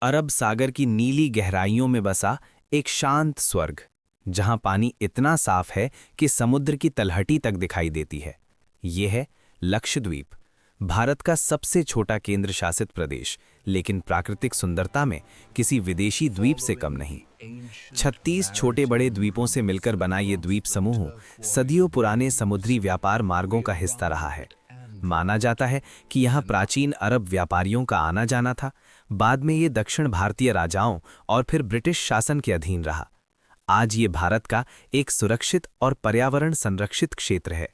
अरब सागर की नीली गहराइयों में बसा एक शांत स्वर्ग, जहां पानी इतना साफ है कि समुद्र की तलहटी तक दिखाई देती है। ये है लक्षद्वीप, भारत का सबसे छोटा केंद्र शासित प्रदेश, लेकिन प्राकृतिक सुंदरता में किसी विदेशी द्वीप से कम नहीं। 36 छोटे बड़े द्वीपों से मिलकर बना ये द्वीप समूह सदियों पुराने समुद्री व्यापार मार्गों का हिस्सा रहा है। माना जाता है कि यहाँ प्राचीन अरब व्यापारियों का आना जाना था। बाद में ये दक्षिण भारतीय राजाओं और फिर ब्रिटिश शासन के अधीन रहा। आज ये भारत का एक सुरक्षित और पर्यावरण संरक्षित क्षेत्र है।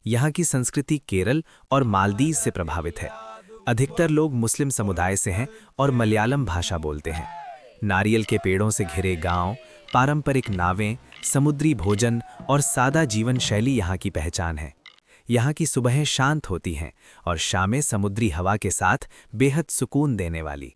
यहाँ की संस्कृति केरल और मालदीव से प्रभावित है। अधिकतर लोग मुस्लिम समुदाय से हैं और मलयालम भाषा बोलते हैं। नारियल के पेड़ों से घिरे गांव, पारंपरिक नावें, समुद्री भोजन और सादा जीवन शैली यहाँ की पहचान है। यहाँ की सुबहें शांत होती हैं और शामें समुद्री हवा के साथ बेहद सुकून देने वाली।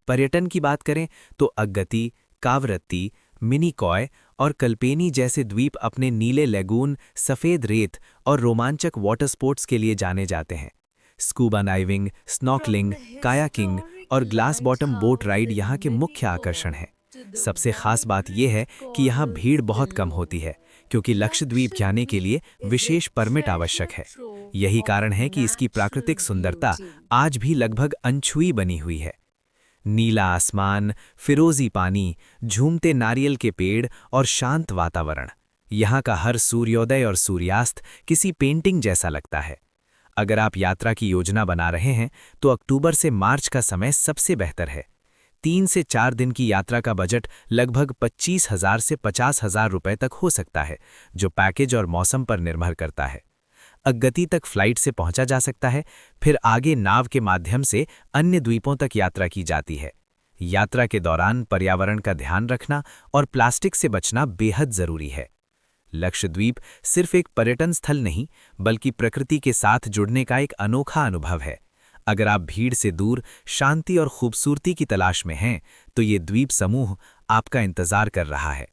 पर्यटन की बात करें तो अगत्ती, कावरत्ती, मिनीकॉय और कल्पेनी जैसे द्वीप अपने नीले लेगून, सफ़ेद रेत और रोमांचक वाटर स्पोर्ट्स के लिए जाने जाते हैं। स्कूबा डाइविंग, स्नॉर्कलिंग, कायाकिंग और ग्लास बॉटम बोट राइड यहाँ के मुख्य आकर्षण हैं। सबसे खास बात यह है कि यहाँ भीड़ बहुत कम होती है, क्योंकि लक्षद्वीप जाने के लिए विशेष परमिट आवश्यक है। यही कारण है कि इसकी प्राकृतिक सुंदरता आज भी लगभग अनछुई बनी हुई है। नीला आसमान, फिरोजी पानी, झूमते नारियल के पेड़ और शांत वातावरण, यहाँ का हर सूर्योदय और सूर्यास्त किसी पेंटिंग जैसा लगता है। अगर आप यात्रा की योजना बना रहे हैं तो अक्टूबर से मार्च का समय सबसे बेहतर है। 3 से 4 दिन की यात्रा का बजट लगभग 25,000 से 50,000 रुपए तक हो सकता है, जो पैकेज और मौसम पर निर्भर करता है। अगत्ती तक फ्लाइट से पहुंचा जा सकता है, फिर आगे नाव के माध्यम से अन्य द्वीपों तक यात्रा की जाती है। यात्रा के दौरान पर्यावरण का ध्यान रखना और प्लास्टिक से बचना बेहद जरूरी है। लक्षद्वीप सिर्फ एक पर्यटन स्थल नहीं, बल्कि प्रकृति के साथ जुड़ने का एक अनोखा अनुभव है। अगर आप भीड़ से दूर शांति और खूबसूरती की तलाश में हैं, तो ये द्वीप समूह आपका इंतजार कर रहा है।